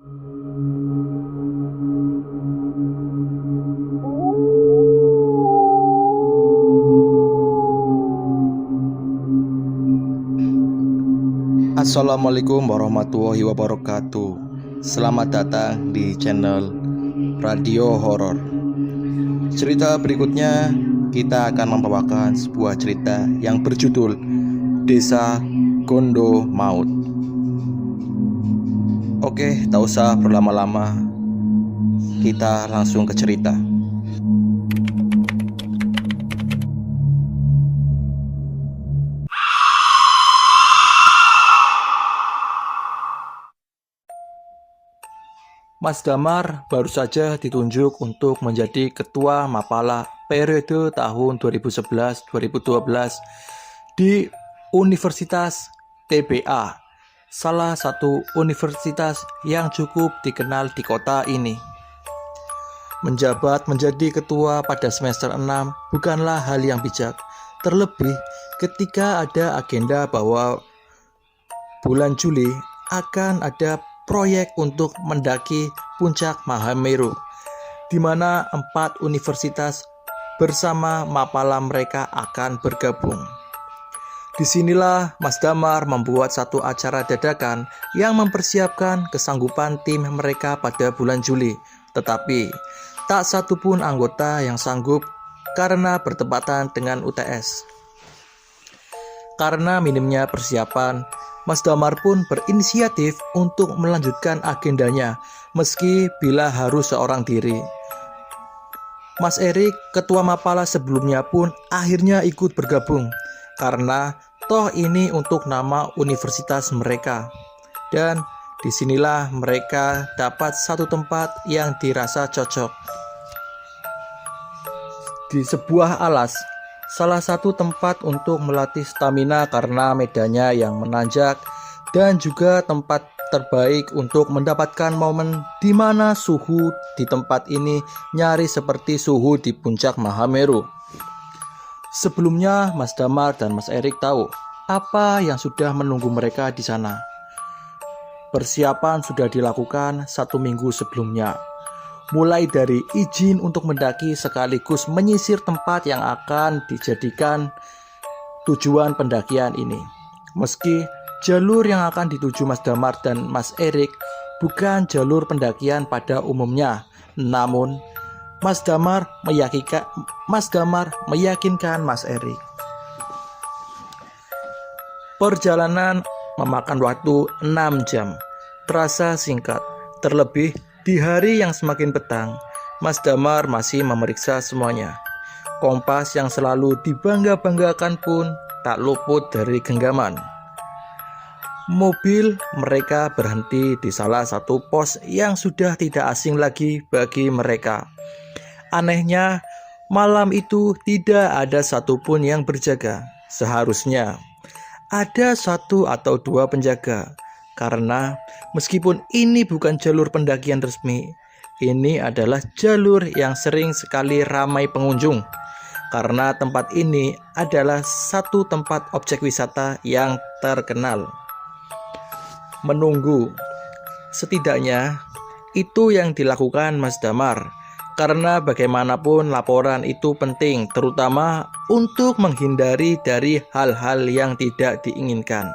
Assalamualaikum warahmatullahi wabarakatuh. Selamat datang di channel Radio Horor. Cerita berikutnya kita akan membawakan sebuah cerita yang berjudul Desa Gondo Maut. Oke, tak usah berlama-lama, kita langsung ke cerita. Mas Damar baru saja ditunjuk untuk menjadi Ketua Mapala periode tahun 2011-2012 di Universitas TBA, salah satu universitas yang cukup dikenal di kota ini. Menjabat menjadi ketua pada semester 6 bukanlah hal yang bijak, terlebih ketika ada agenda bahwa bulan Juli akan ada proyek untuk mendaki puncak Mahameru, di mana 4 universitas bersama mapala mereka akan bergabung. Disinilah Mas Damar membuat satu acara dadakan yang mempersiapkan kesanggupan tim mereka pada bulan Juli, tetapi tak satu pun anggota yang sanggup karena bertepatan dengan UTS. Karena minimnya persiapan, Mas Damar pun berinisiatif untuk melanjutkan agendanya, meski bila harus seorang diri. Mas Erik, ketua Mapala sebelumnya pun akhirnya ikut bergabung, karena toh ini untuk nama universitas mereka. Dan disinilah mereka dapat satu tempat yang dirasa cocok. Di sebuah alas, salah satu tempat untuk melatih stamina karena medannya yang menanjak dan juga tempat terbaik untuk mendapatkan momen di mana suhu di tempat ini nyaris seperti suhu di puncak Mahameru. Sebelumnya Mas Damar dan Mas Erik tahu apa yang sudah menunggu mereka di sana. Persiapan sudah dilakukan 1 minggu sebelumnya. Mulai dari izin untuk mendaki sekaligus menyisir tempat yang akan dijadikan tujuan pendakian ini. Meski jalur yang akan dituju Mas Damar dan Mas Erik bukan jalur pendakian pada umumnya, namun Mas Damar meyakinkan Mas Erik. Perjalanan memakan waktu 6 jam, terasa singkat, terlebih di hari yang semakin petang. Mas Damar masih memeriksa semuanya. Kompas yang selalu dibangga-banggakan pun tak luput dari genggaman. Mobil mereka berhenti di salah satu pos yang sudah tidak asing lagi bagi mereka. Anehnya, malam itu tidak ada satupun yang berjaga. Seharusnya ada 1 atau 2 penjaga. Karena meskipun ini bukan jalur pendakian resmi, ini adalah jalur yang sering sekali ramai pengunjung. Karena tempat ini adalah satu tempat objek wisata yang terkenal. Menunggu, setidaknya itu yang dilakukan Mas Damar. Karena bagaimanapun laporan itu penting, terutama untuk menghindari dari hal-hal yang tidak diinginkan.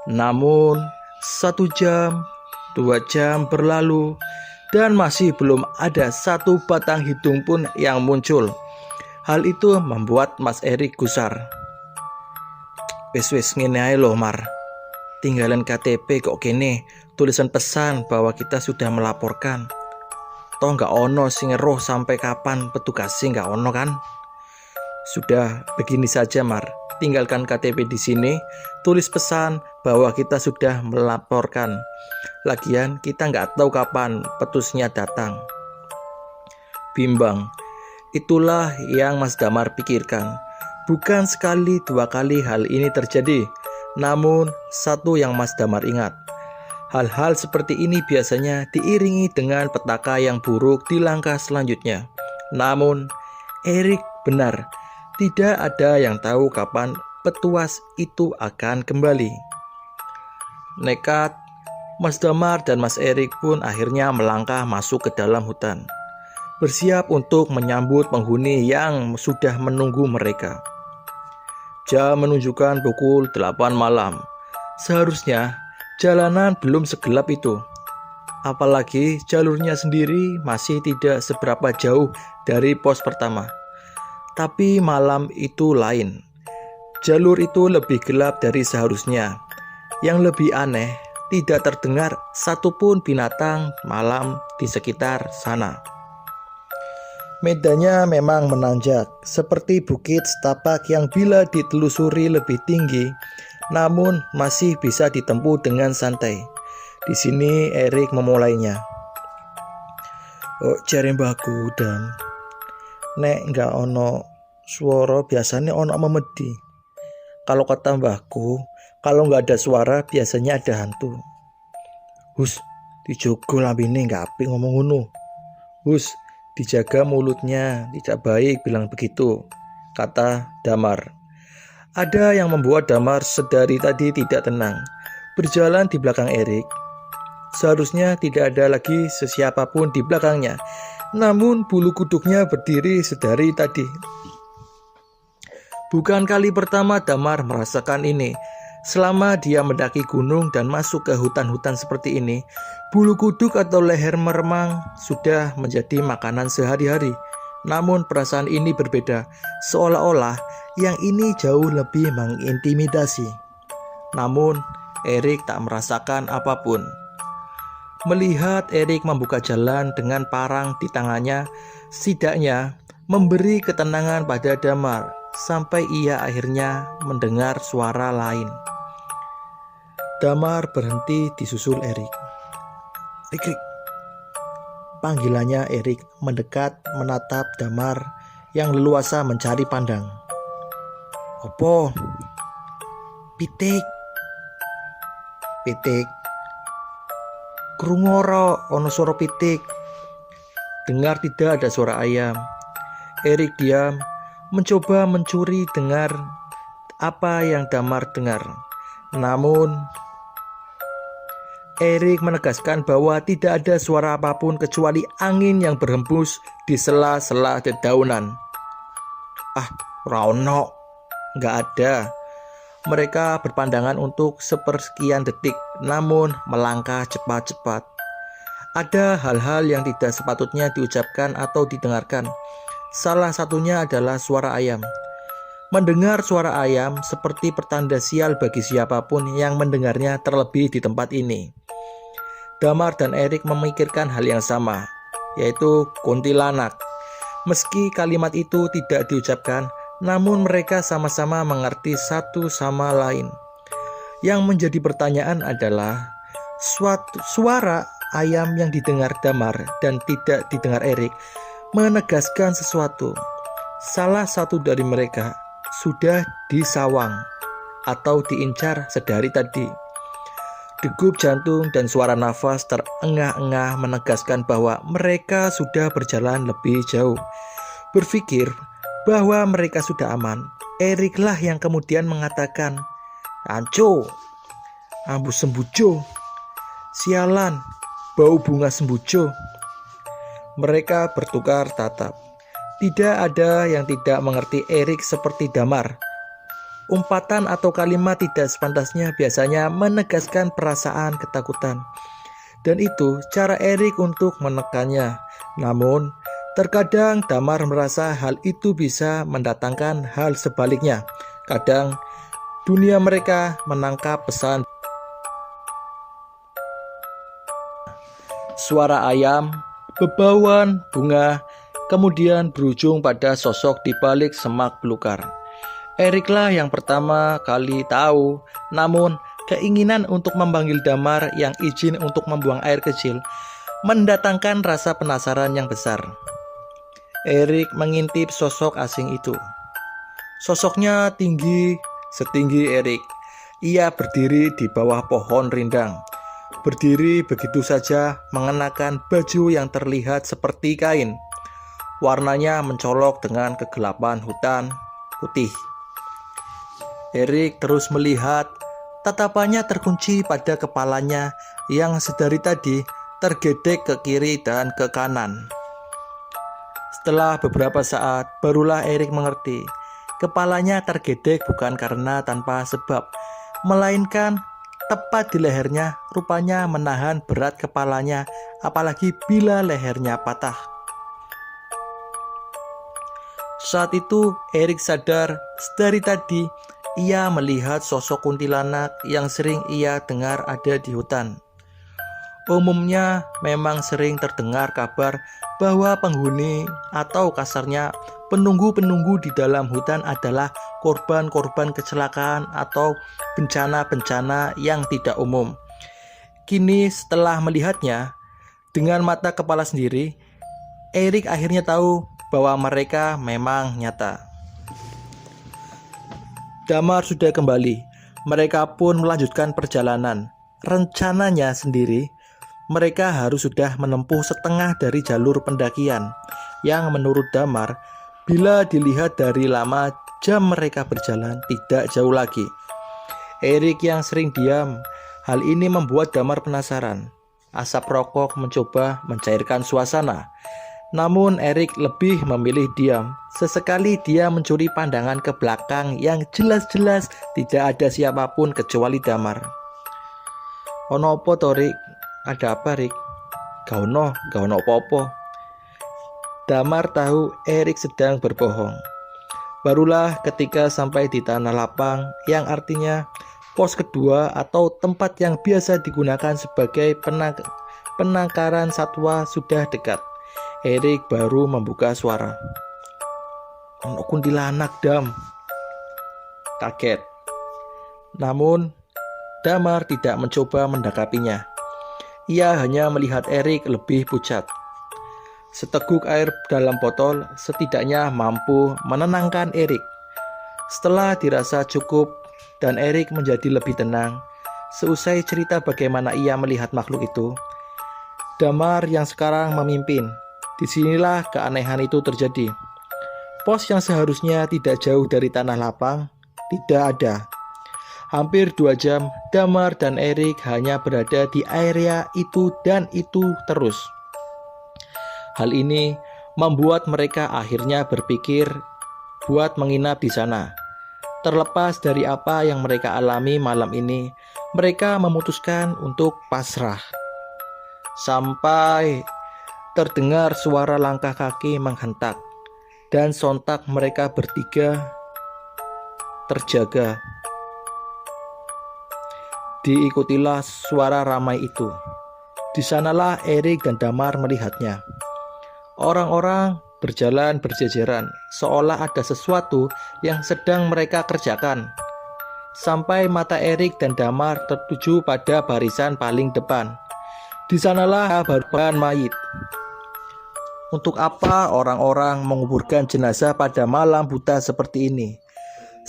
Namun 1 jam, 2 jam berlalu dan masih belum ada 1 batang hidung pun yang muncul. Hal itu membuat Mas Erik gusar. Wis ngene ae lho Mar, tinggalan KTP kok kene tulisan pesan bahwa kita sudah melaporkan. Toh nggak ono sing ngeroh sampai kapan petugasnya nggak ono kan? Sudah, begini saja Mar, tinggalkan KTP di sini, tulis pesan bahwa kita sudah melaporkan. Lagian kita nggak tahu kapan petusnya datang. Bimbang, itulah yang Mas Damar pikirkan. Bukan sekali 2 kali hal ini terjadi, namun satu yang Mas Damar ingat. Hal-hal seperti ini biasanya diiringi dengan petaka yang buruk di langkah selanjutnya. Namun, Erik benar, tidak ada yang tahu kapan petuas itu akan kembali. Nekat, Mas Damar dan Mas Erik pun akhirnya melangkah masuk ke dalam hutan, bersiap untuk menyambut penghuni yang sudah menunggu mereka. Jam menunjukkan pukul 8 malam. Seharusnya jalanan belum segelap itu. Apalagi jalurnya sendiri masih tidak seberapa jauh dari pos pertama. Tapi malam itu lain. Jalur itu lebih gelap dari seharusnya. Yang lebih aneh, tidak terdengar satupun binatang malam di sekitar sana. Medannya memang menanjak, seperti bukit setapak yang bila ditelusuri lebih tinggi, namun masih bisa ditempuh dengan santai. Di sini Erik memulainya. Oh, jare mbahku Dam, nek nggak ono suara biasanya ono memedi. Kalau kata mbahku, kalau nggak ada suara biasanya ada hantu. Hus, dijogo lambene nggak apik ngomong ngono. Hus, dijaga mulutnya, tidak baik bilang begitu, kata Damar. Ada yang membuat Damar sedari tadi tidak tenang. Berjalan di belakang Erik. Seharusnya tidak ada lagi sesiapapun di belakangnya. Namun bulu kuduknya berdiri sedari tadi. Bukan kali pertama Damar merasakan ini. Selama dia mendaki gunung dan masuk ke hutan-hutan seperti ini, bulu kuduk atau leher meremang sudah menjadi makanan sehari-hari. Namun perasaan ini berbeda, seolah-olah yang ini jauh lebih mengintimidasi. Namun Erik tak merasakan apapun. Melihat Erik membuka jalan dengan parang di tangannya, setidaknya memberi ketenangan pada Damar. Sampai ia akhirnya mendengar suara lain. Damar berhenti disusul Erik. Erik. Panggilannya Erik mendekat menatap Damar yang leluasa mencari pandang. Opo? Pitik. Pitik. Krungoro ono suara pitik. Dengar tidak ada suara ayam. Erik diam, mencoba mencuri dengar apa yang Damar dengar. Namun Erik menegaskan bahwa tidak ada suara apapun kecuali angin yang berhembus di sela-sela dedaunan. Rauno, nggak ada. Mereka berpandangan untuk sepersekian detik, namun melangkah cepat-cepat. Ada hal-hal yang tidak sepatutnya diucapkan atau didengarkan. Salah satunya adalah suara ayam. Mendengar suara ayam seperti pertanda sial bagi siapapun yang mendengarnya, terlebih di tempat ini. Damar dan Erik memikirkan hal yang sama, yaitu kuntilanak. Meski kalimat itu tidak diucapkan, namun mereka sama-sama mengerti satu sama lain. Yang menjadi pertanyaan adalah suara ayam yang didengar Damar dan tidak didengar Erik menegaskan sesuatu. Salah satu dari mereka sudah disawang atau diincar sedari tadi. Degup jantung dan suara nafas terengah-engah menegaskan bahwa mereka sudah berjalan lebih jauh. Berpikir bahwa mereka sudah aman, Eriklah yang kemudian mengatakan, "Anco, ambu sembujo. Sialan, bau bunga sembujo." Mereka bertukar tatap. Tidak ada yang tidak mengerti Erik seperti Damar. Umpatan atau kalimat tidak sepantasnya biasanya menegaskan perasaan ketakutan. Dan itu cara Erik untuk menekannya. Namun, terkadang Damar merasa hal itu bisa mendatangkan hal sebaliknya. Kadang, dunia mereka menangkap pesan. Suara ayam, bebauan bunga, kemudian berujung pada sosok di balik semak belukar. Eriklah yang pertama kali tahu, namun keinginan untuk memanggil Damar yang izin untuk membuang air kecil mendatangkan rasa penasaran yang besar. Erik mengintip sosok asing itu. Sosoknya tinggi, setinggi Erik. Ia berdiri di bawah pohon rindang. Berdiri begitu saja mengenakan baju yang terlihat seperti kain. Warnanya mencolok dengan kegelapan hutan putih. Erik terus melihat, Tatapannya terkunci pada kepalanya yang sedari tadi tergedek ke kiri dan ke kanan. Setelah beberapa saat, barulah Erik mengerti. Kepalanya tergedek bukan karena tanpa sebab, melainkan tepat di lehernya rupanya menahan berat kepalanya, apalagi bila lehernya patah. Saat itu Erik sadar dari tadi ia melihat sosok kuntilanak yang sering ia dengar ada di hutan. Umumnya memang sering terdengar kabar bahwa penghuni atau kasarnya penunggu-penunggu di dalam hutan adalah korban-korban kecelakaan atau bencana-bencana yang tidak umum. Kini setelah melihatnya dengan mata kepala sendiri, Erik akhirnya tahu bahwa mereka memang nyata. Damar sudah kembali. Mereka pun melanjutkan perjalanan. Rencananya sendiri, mereka harus sudah menempuh setengah dari jalur pendakian, yang menurut Damar, bila dilihat dari lama jam mereka berjalan tidak jauh lagi. Erik yang sering diam, hal ini membuat Damar penasaran. Asap rokok mencoba mencairkan suasana. Namun Erik lebih memilih diam. Sesekali dia mencuri pandangan ke belakang yang jelas-jelas tidak ada siapapun kecuali Damar. Ono opo to, Rik? Ada apa, Rik? Gak ono apa-apa. Damar tahu Erik sedang berbohong. Barulah ketika sampai di tanah lapang, yang artinya pos kedua atau tempat yang biasa digunakan sebagai penangkaran satwa sudah dekat, Erik baru membuka suara. Ono kuntilanak, Dam. Kaget. Namun Damar tidak mencoba mendekapinya. Ia hanya melihat Erik lebih pucat. Seteguk air dalam botol setidaknya mampu menenangkan Erik. Setelah dirasa cukup dan Erik menjadi lebih tenang, seusai cerita bagaimana ia melihat makhluk itu, Damar yang sekarang memimpin. Disinilah keanehan itu terjadi. Pos yang seharusnya tidak jauh dari tanah lapang tidak ada. Hampir 2 jam, Damar dan Erik hanya berada di area itu dan itu terus. Hal ini membuat mereka akhirnya berpikir buat menginap di sana. Terlepas dari apa yang mereka alami malam ini, mereka memutuskan untuk pasrah. Sampai terdengar suara langkah kaki menghentak, dan sontak mereka bertiga terjaga. Diikutilah suara ramai itu. Di sanalah Erik dan Damar melihatnya. Orang-orang berjalan berjejeran, seolah ada sesuatu yang sedang mereka kerjakan. Sampai mata Erik dan Damar tertuju pada barisan paling depan. Di sanalah bahan mayit. Untuk apa orang-orang menguburkan jenazah pada malam buta seperti ini?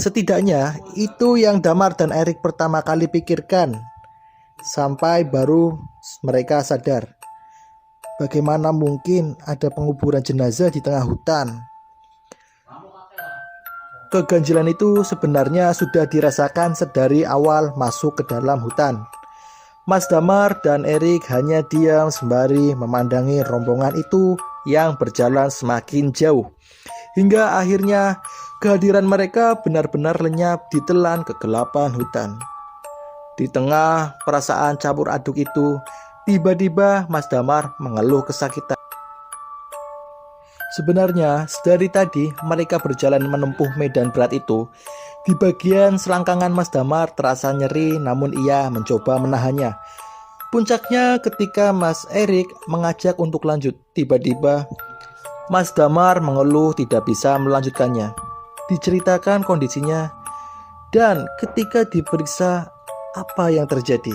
Setidaknya itu yang Damar dan Erik pertama kali pikirkan. Sampai baru mereka sadar, bagaimana mungkin ada penguburan jenazah di tengah hutan? Keganjilan itu sebenarnya sudah dirasakan sedari awal masuk ke dalam hutan. Mas Damar dan Erik hanya diam sembari memandangi rombongan itu yang berjalan semakin jauh, hingga akhirnya kehadiran mereka benar-benar lenyap ditelan kegelapan hutan. Di tengah perasaan campur aduk itu, tiba-tiba Mas Damar mengeluh kesakitan. Sebenarnya dari tadi mereka berjalan menempuh medan berat itu. Di bagian selangkangan Mas Damar terasa nyeri, namun ia mencoba menahannya. Puncaknya ketika Mas Erik mengajak untuk lanjut. Tiba-tiba Mas Damar mengeluh tidak bisa melanjutkannya. Diceritakan kondisinya, dan ketika diperiksa apa yang terjadi,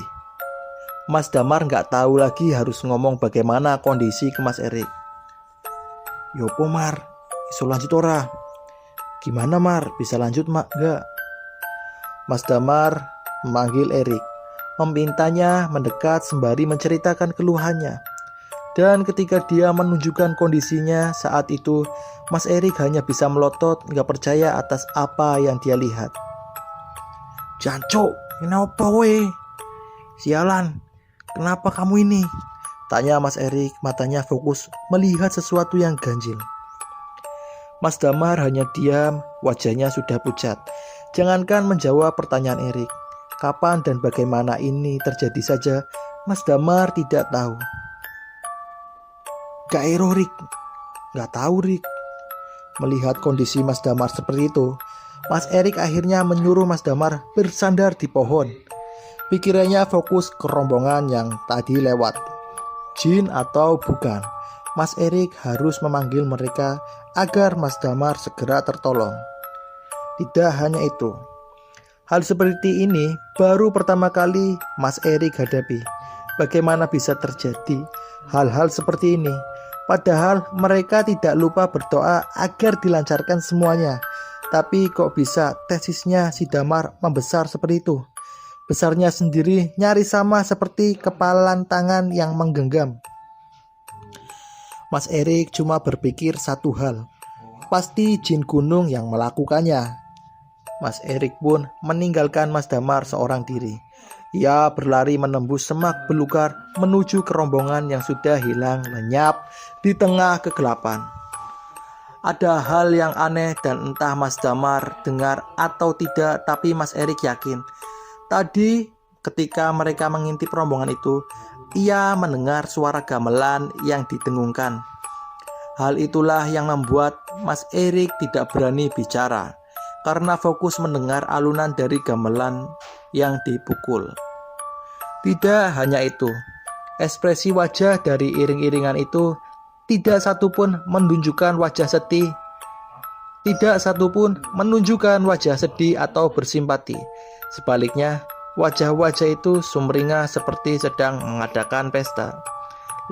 Mas Damar nggak tahu lagi harus ngomong bagaimana kondisi ke Mas Erik. Yopo Mar, iso lanjut ora? Gimana Mar, bisa lanjut mak enggak? Mas Damar memanggil Erik, memintanya mendekat sembari menceritakan keluhannya. Dan ketika dia menunjukkan kondisinya saat itu, Mas Erik hanya bisa melotot, nggak percaya atas apa yang dia lihat. Jancuk, "Kenapa we? Sialan, kenapa kamu ini?" tanya Mas Erik, matanya fokus melihat sesuatu yang ganjil. Mas Damar hanya diam, wajahnya sudah pucat. Jangankan menjawab pertanyaan Erik, kapan dan bagaimana ini terjadi saja, Mas Damar tidak tahu. "Gak ero Rik, gak tahu Rik." Melihat kondisi Mas Damar seperti itu, Mas Erik akhirnya menyuruh Mas Damar bersandar di pohon. Pikirannya fokus ke rombongan yang tadi lewat. Jin atau bukan, Mas Erik harus memanggil mereka agar Mas Damar segera tertolong. Tidak hanya itu, hal seperti ini baru pertama kali Mas Erik hadapi. Bagaimana bisa terjadi hal-hal seperti ini? Padahal mereka tidak lupa berdoa agar dilancarkan semuanya. Tapi kok bisa tesisnya si Damar membesar seperti itu? Besarnya sendiri nyaris sama seperti kepalan tangan yang menggenggam. Mas Erik cuma berpikir satu hal, pasti jin gunung yang melakukannya. Mas Erik pun meninggalkan Mas Damar seorang diri. Ia berlari menembus semak belukar menuju ke rombongan yang sudah hilang lenyap di tengah kegelapan. Ada hal yang aneh dan entah Mas Damar dengar atau tidak, tapi Mas Erik yakin. Tadi ketika mereka mengintip rombongan itu, ia mendengar suara gamelan yang didengungkan. Hal itulah yang membuat Mas Erik tidak berani bicara, karena fokus mendengar alunan dari gamelan yang dipukul. Tidak hanya itu, ekspresi wajah dari iring-iringan itu tidak satupun menunjukkan wajah sedih. Tidak satupun menunjukkan wajah sedih atau bersimpati. Sebaliknya, wajah-wajah itu sumringah seperti sedang mengadakan pesta.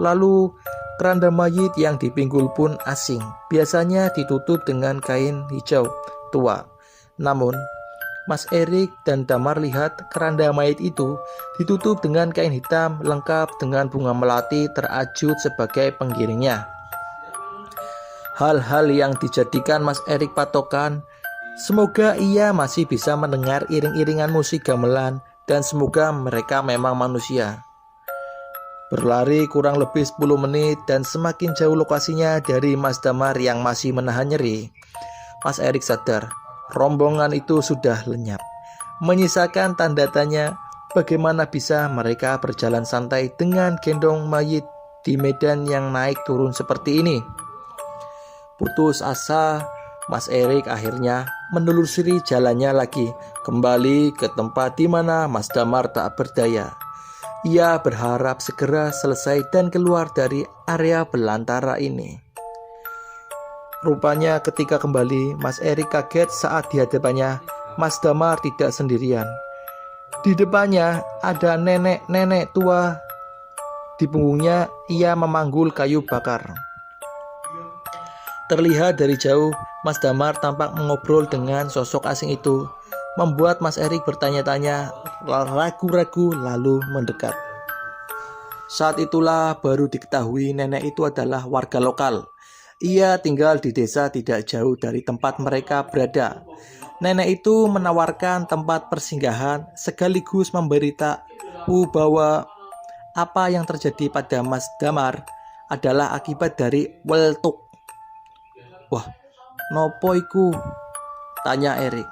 Lalu, keranda mayit yang dipinggul pun asing. Biasanya ditutup dengan kain hijau tua. Namun, Mas Erik dan Damar lihat keranda mayit itu ditutup dengan kain hitam lengkap dengan bunga melati terajut sebagai pengiringnya. Hal-hal yang dijadikan Mas Erik patokan, semoga ia masih bisa mendengar iring-iringan musik gamelan dan semoga mereka memang manusia. Berlari kurang lebih 10 menit dan semakin jauh lokasinya dari Mas Damar yang masih menahan nyeri, Mas Erik sadar rombongan itu sudah lenyap. Menyisakan tanda tanya, bagaimana bisa mereka berjalan santai dengan gendong mayit di medan yang naik turun seperti ini? Putus asa, Mas Erik akhirnya menelusuri jalannya lagi, kembali ke tempat di mana Mas Damar tak berdaya. Ia berharap segera selesai dan keluar dari area belantara ini. Rupanya ketika kembali, Mas Erik kaget saat di hadapannya Mas Damar tidak sendirian. Di depannya ada nenek-nenek tua. Di punggungnya ia memanggul kayu bakar. Terlihat dari jauh, Mas Damar tampak mengobrol dengan sosok asing itu, membuat Mas Erik bertanya-tanya, ragu-ragu lalu mendekat. Saat itulah baru diketahui nenek itu adalah warga lokal. Ia tinggal di desa tidak jauh dari tempat mereka berada. Nenek itu menawarkan tempat persinggahan sekaligus memberitahu bahwa apa yang terjadi pada Mas Damar adalah akibat dari weltuk. "Wah, nopo iku?" tanya Erik.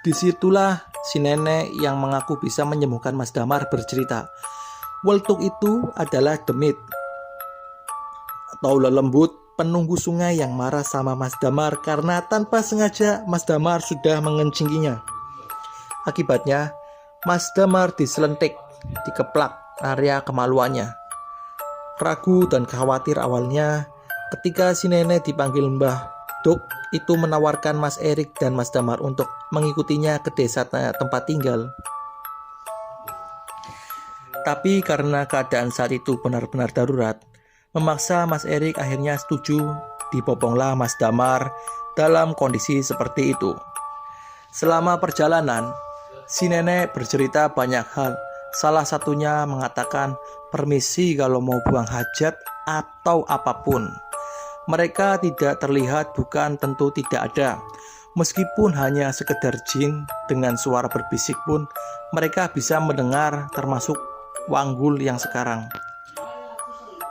Disitulah si nenek yang mengaku bisa menyembuhkan Mas Damar bercerita. Weltuk itu adalah demit atau lelembut penunggu sungai yang marah sama Mas Damar karena tanpa sengaja Mas Damar sudah mengencinginya. Akibatnya, Mas Damar diselentik, dikeplak area kemaluannya. Ragu dan khawatir awalnya, ketika si nenek dipanggil Mbah Duk, itu menawarkan Mas Erik dan Mas Damar untuk mengikutinya ke desa tempat tinggal. Tapi karena keadaan saat itu benar-benar darurat, memaksa Mas Erik akhirnya setuju. Diboponglah Mas Damar dalam kondisi seperti itu. Selama perjalanan, si nenek bercerita banyak hal. Salah satunya mengatakan permisi kalau mau buang hajat atau apapun. Mereka tidak terlihat, bukan tentu tidak ada. Meskipun hanya sekedar jin dengan suara berbisik pun mereka bisa mendengar, termasuk Wanggul yang sekarang.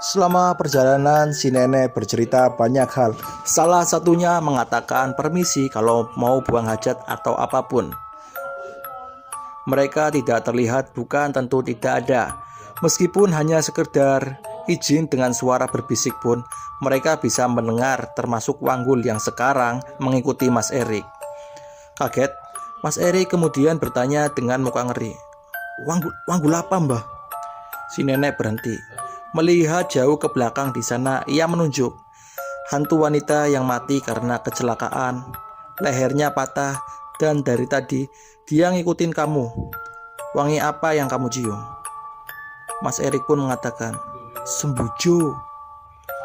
Selama perjalanan si nenek bercerita banyak hal. Salah satunya mengatakan permisi kalau mau buang hajat atau apapun. Mereka tidak terlihat, bukan tentu tidak ada. Meskipun hanya sekedar izin dengan suara berbisik pun mereka bisa mendengar, termasuk Wanggul yang sekarang mengikuti Mas Erik. Kaget, Mas Erik kemudian bertanya dengan muka ngeri, Wanggul apa, Mbah? Si nenek berhenti. Melihat jauh ke belakang di sana, ia menunjuk hantu wanita yang mati karena kecelakaan. Lehernya patah dan dari tadi dia ngikutin kamu. Wangi apa yang kamu cium? Mas Erik pun mengatakan, Sembujo.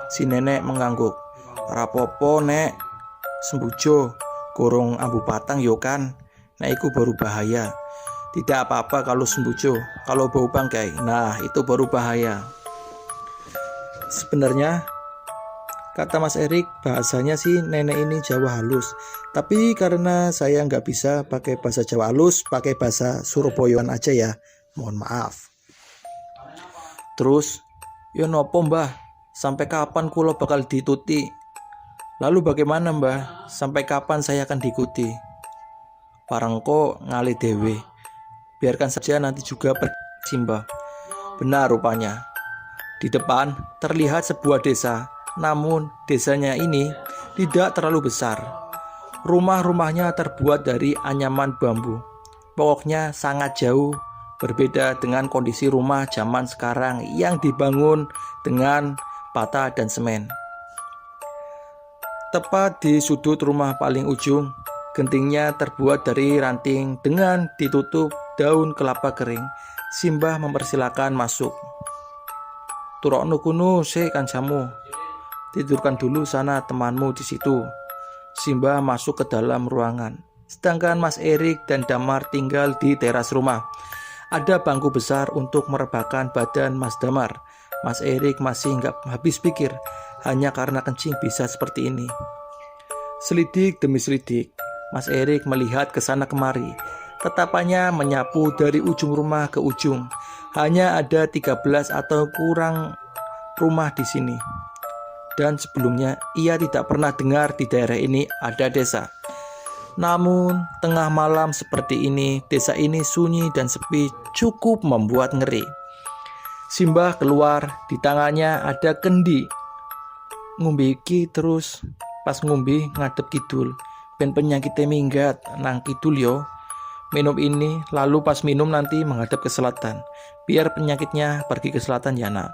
Si nenek mengangguk. Rapopo nek, sembujo, gorong ambu patang yo kan. Nek iku baru bahaya. Tidak apa-apa kalau sembujo, kalau bau bangkai, nah itu baru bahaya. Sebenarnya kata Mas Erik, bahasanya sih nenek ini Jawa halus. Tapi karena saya nggak bisa pakai bahasa Jawa halus, pakai bahasa Surabayaan aja ya. Mohon maaf. Terus, yo nopo mbah? Sampai kapan kulo bakal dituti? Lalu bagaimana mbah? Sampai kapan saya akan diikuti? Parangko ngali dewe. Biarkan saja nanti juga pergi mbah. Benar rupanya. Di depan terlihat sebuah desa. Namun desanya ini tidak terlalu besar. Rumah-rumahnya terbuat dari anyaman bambu. Pokoknya sangat jauh, berbeda dengan kondisi rumah zaman sekarang yang dibangun dengan bata dan semen. Tepat di sudut rumah paling ujung, gentingnya terbuat dari ranting dengan ditutup daun kelapa kering. Simbah mempersilakan masuk. Turokno kuno se kancamu. Tidurkan dulu sana temanmu di situ. Simbah masuk ke dalam ruangan. Sedangkan Mas Erik dan Damar tinggal di teras rumah. Ada bangku besar untuk merebahkan badan Mas Damar. Mas Erik masih nggak habis pikir, hanya karena kencing bisa seperti ini. Selidik demi selidik, Mas Erik melihat ke sana kemari. Tatapannya menyapu dari ujung rumah ke ujung. Hanya ada 13 atau kurang rumah di sini. Dan sebelumnya ia tidak pernah dengar di daerah ini ada desa. Namun tengah malam seperti ini, desa ini sunyi dan sepi, cukup membuat ngeri. Simbah keluar, di tangannya ada kendi. Ngombe iki terus, pas ngombe ngadep kidul. Ben penyakitnya minggat nang kidul yo. Minum ini, lalu pas minum nanti menghadap ke selatan. Biar penyakitnya pergi ke selatan ya nak.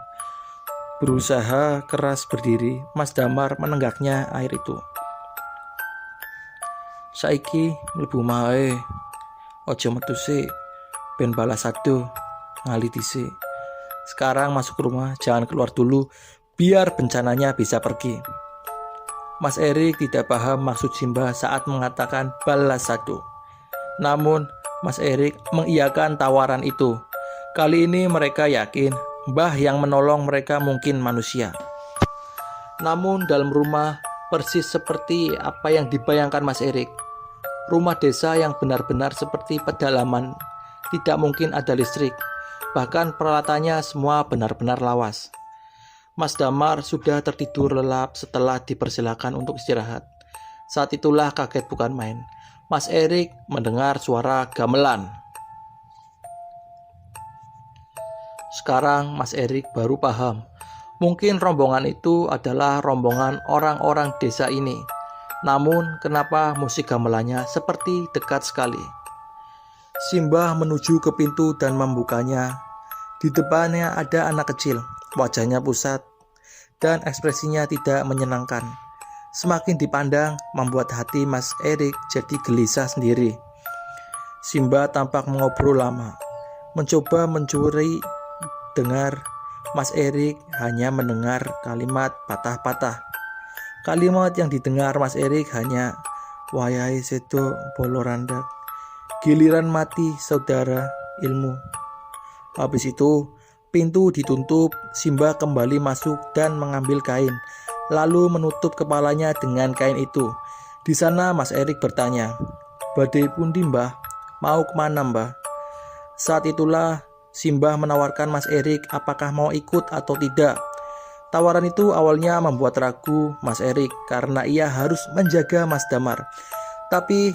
Berusaha keras berdiri, Mas Damar menenggaknya air itu. Saiki mlebu mae. Ojo metu sik, ben balas sado, ngali dhisik. Sekarang masuk rumah, jangan keluar dulu, biar bencananya bisa pergi. Mas Erik tidak paham maksud Simbah saat mengatakan balas sado. Namun, Mas Erik mengiyakan tawaran itu. Kali ini mereka yakin Mbah yang menolong mereka mungkin manusia. Namun dalam rumah persis seperti apa yang dibayangkan Mas Erik. Rumah desa yang benar-benar seperti pedalaman. Tidak mungkin ada listrik. Bahkan peralatannya semua benar-benar lawas. Mas Damar sudah tertidur lelap setelah dipersilakan untuk istirahat. Saat itulah kaget bukan main. Mas Erik mendengar suara gamelan. Sekarang Mas Erik baru paham. Mungkin rombongan itu adalah rombongan orang-orang desa ini. Namun kenapa musik gamelannya seperti dekat sekali? Simbah menuju ke pintu dan membukanya. Di depannya ada anak kecil, wajahnya pusat dan ekspresinya tidak menyenangkan. Semakin dipandang membuat hati Mas Erik jadi gelisah sendiri. Simbah tampak mengobrol lama, mencoba mencuri dengar. Mas Erik hanya mendengar kalimat patah-patah. Kalimat yang didengar Mas Erik hanya wayahe sedo bolorandak. Giliran mati saudara ilmu. Habis itu pintu ditutup. Simbah kembali masuk dan mengambil kain, lalu menutup kepalanya dengan kain itu. Di sana Mas Erik bertanya, "Badai pundi mbah? Mau kemana mbah?" Saat itulah Simbah menawarkan Mas Erik apakah mau ikut atau tidak. Tawaran itu awalnya membuat ragu Mas Erik karena ia harus menjaga Mas Damar. Tapi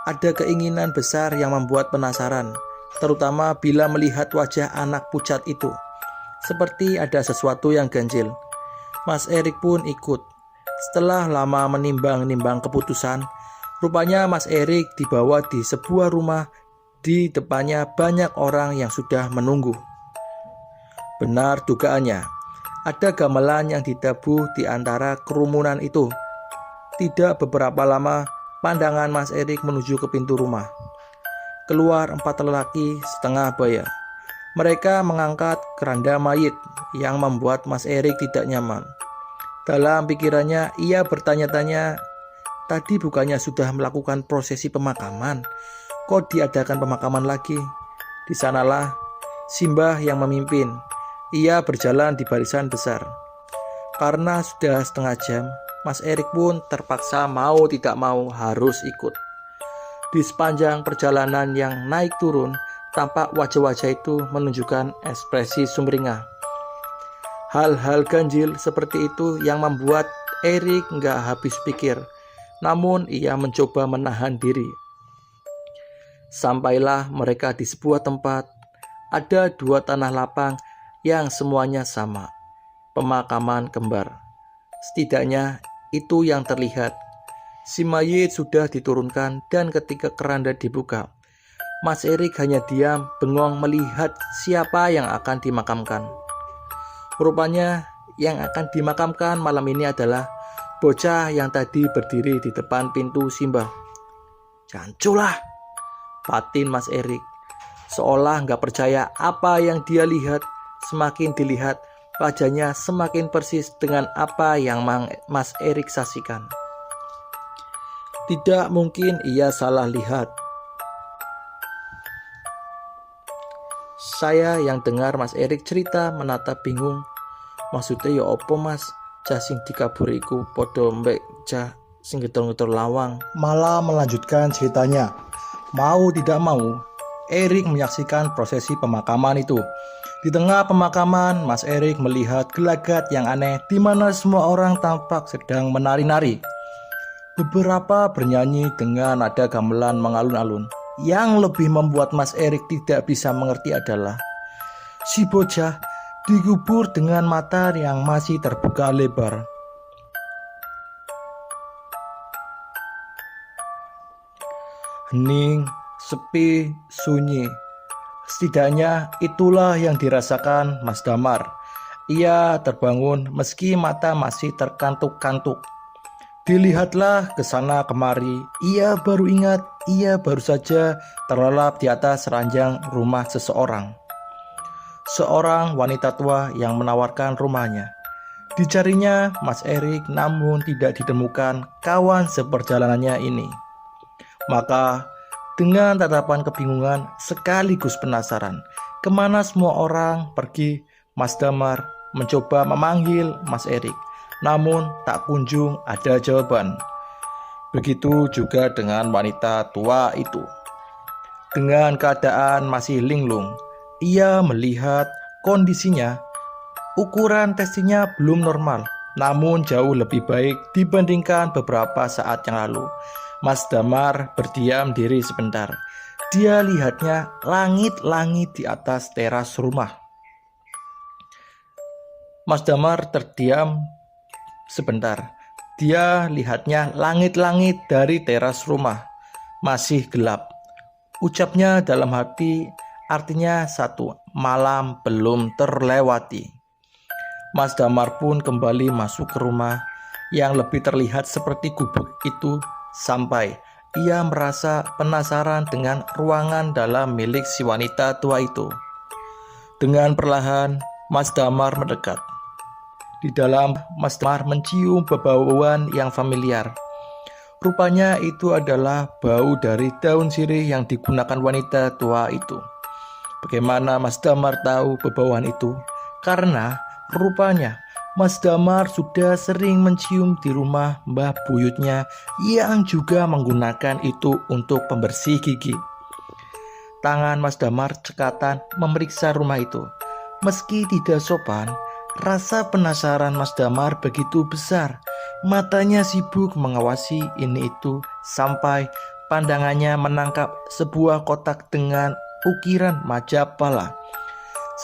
ada keinginan besar yang membuat penasaran, terutama bila melihat wajah anak pucat itu. Seperti ada sesuatu yang ganjil. Mas Erik pun ikut. Setelah lama menimbang-nimbang keputusan, rupanya Mas Erik dibawa di sebuah rumah. Di depannya banyak orang yang sudah menunggu. Benar dugaannya, ada gamelan yang ditabuh di antara kerumunan itu. Tidak beberapa lama, pandangan Mas Erik menuju ke pintu rumah. Keluar 4 lelaki setengah baya. Mereka mengangkat keranda mayit yang membuat Mas Erik tidak nyaman. Dalam pikirannya, ia bertanya-tanya, tadi bukannya sudah melakukan prosesi pemakaman? Kok diadakan pemakaman lagi? Di sanalah Simbah yang memimpin. Ia berjalan di barisan besar. Karena sudah setengah jam, Mas Erik pun terpaksa mau tidak mau harus ikut. Di sepanjang perjalanan yang naik turun, tampak wajah-wajah itu menunjukkan ekspresi sumringah. Hal-hal ganjil seperti itu yang membuat Erik nggak habis pikir. Namun ia mencoba menahan diri. Sampailah mereka di sebuah tempat. Ada 2 tanah lapang yang semuanya sama. Pemakaman kembar. Setidaknya itu yang terlihat. Si mayit sudah diturunkan dan ketika keranda dibuka, Mas Erik hanya diam bengong melihat siapa yang akan dimakamkan. Rupanya yang akan dimakamkan malam ini adalah bocah yang tadi berdiri di depan pintu Simbah. "Janculah," batin Mas Erik. Seolah nggak percaya apa yang dia lihat. Semakin dilihat, wajahnya semakin persis dengan apa yang Mas Erik saksikan. Tidak mungkin ia salah lihat. Saya yang dengar Mas Erik cerita menatap bingung. Maksudnya ya opo mas? Cah sing dikaburiku podo mbek cah sing getor-getor lawang. Malah melanjutkan ceritanya. Mau tidak mau, Erik menyaksikan prosesi pemakaman itu. Di tengah pemakaman, Mas Erik melihat gelagat yang aneh di mana semua orang tampak sedang menari-nari. Beberapa bernyanyi dengan nada gamelan mengalun-alun. Yang lebih membuat Mas Erik tidak bisa mengerti adalah si bocah dikubur dengan mata yang masih terbuka lebar. Hening, sepi, sunyi. Setidaknya itulah yang dirasakan Mas Damar. Ia terbangun meski mata masih terkantuk-kantuk. Dilihatlah ke sana kemari. Ia baru ingat, ia baru saja terlelap di atas ranjang rumah seseorang. Seorang wanita tua yang menawarkan rumahnya. Dicarinya Mas Erik namun tidak ditemukan kawan seperjalanannya ini. Maka dengan tatapan kebingungan sekaligus penasaran kemana semua orang pergi, Mas Damar mencoba memanggil Mas Erik. Namun tak kunjung ada jawaban. Begitu juga dengan wanita tua itu. Dengan keadaan masih linglung, ia melihat kondisinya. Ukuran testisnya belum normal, namun jauh lebih baik dibandingkan beberapa saat yang lalu. Mas Damar berdiam diri sebentar. Dia lihatnya langit-langit di atas teras rumah. Mas Damar terdiam sebentar. Dia lihatnya langit-langit dari teras rumah. Masih gelap. Ucapnya dalam hati, artinya satu malam belum terlewati. Mas Damar pun kembali masuk ke rumah yang lebih terlihat seperti gubuk itu. Sampai ia merasa penasaran dengan ruangan dalam milik si wanita tua itu. Dengan perlahan Mas Damar mendekat. Di dalam Mas Damar mencium bau-bauan yang familiar. Rupanya itu adalah bau dari daun sirih yang digunakan wanita tua itu. Bagaimana Mas Damar tahu bau-bauan itu? Karena rupanya Mas Damar sudah sering mencium di rumah Mbah Buyutnya yang juga menggunakan itu untuk pembersih gigi. Tangan Mas Damar cekatan memeriksa rumah itu. Meski tidak sopan, rasa penasaran Mas Damar begitu besar. Matanya sibuk mengawasi ini itu sampai pandangannya menangkap sebuah kotak dengan ukiran Majapahla.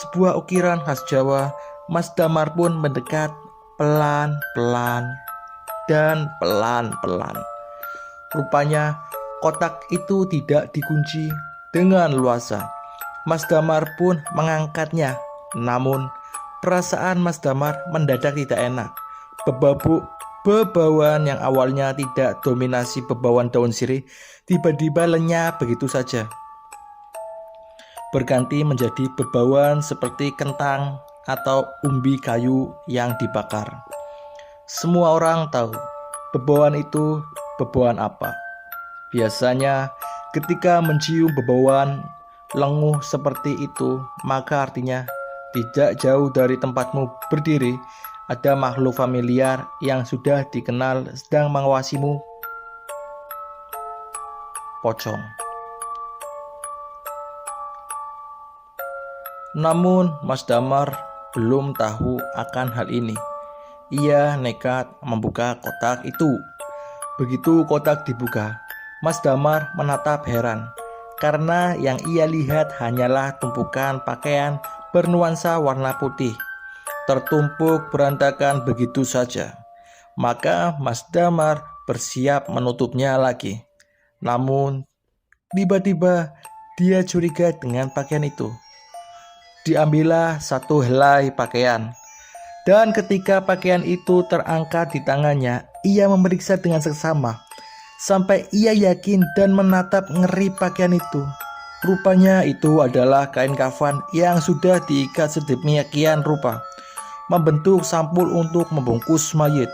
Sebuah ukiran khas Jawa. Mas Damar pun mendekat pelan-pelan dan pelan-pelan. Rupanya kotak itu tidak dikunci dengan luasa. Mas Damar pun mengangkatnya. Namun perasaan Mas Damar mendadak tidak enak. Bebauan yang awalnya tidak dominasi bebauan daun sirih tiba-tiba lenyap begitu saja. Berganti menjadi bebauan seperti kentang atau umbi kayu yang dibakar. Semua orang tahu bebauan itu bebauan apa. Biasanya ketika mencium bebauan lenguh seperti itu, maka artinya tidak jauh dari tempatmu berdiri ada makhluk familiar yang sudah dikenal sedang mengawasimu. Pocong. Namun Mas Damar belum tahu akan hal ini. Ia nekat membuka kotak itu. Begitu kotak dibuka, Mas Damar menatap heran karena yang ia lihat hanyalah tumpukan pakaian bernuansa warna putih, tertumpuk berantakan begitu saja. Maka Mas Damar bersiap menutupnya lagi. Namun tiba-tiba dia curiga dengan pakaian itu. Diambillah satu helai pakaian, dan ketika pakaian itu terangkat di tangannya, ia memeriksa dengan seksama sampai ia yakin dan menatap ngeri pakaian itu. Rupanya itu adalah kain kafan yang sudah diikat sedemikian rupa, membentuk sampul untuk membungkus mayit.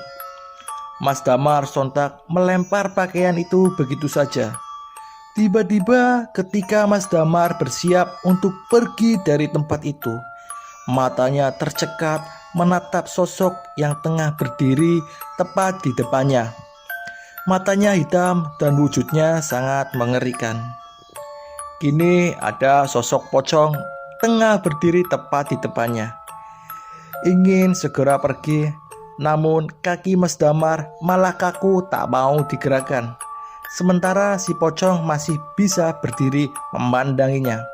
Mas Damar sontak melempar pakaian itu begitu saja. Tiba-tiba ketika Mas Damar bersiap untuk pergi dari tempat itu, matanya tercekat menatap sosok yang tengah berdiri tepat di depannya. Matanya hitam dan wujudnya sangat mengerikan. Kini ada sosok pocong tengah berdiri tepat di depannya. Ingin segera pergi, namun kaki Mas Damar malah kaku tak mau digerakkan. Sementara si pocong masih bisa berdiri memandanginya.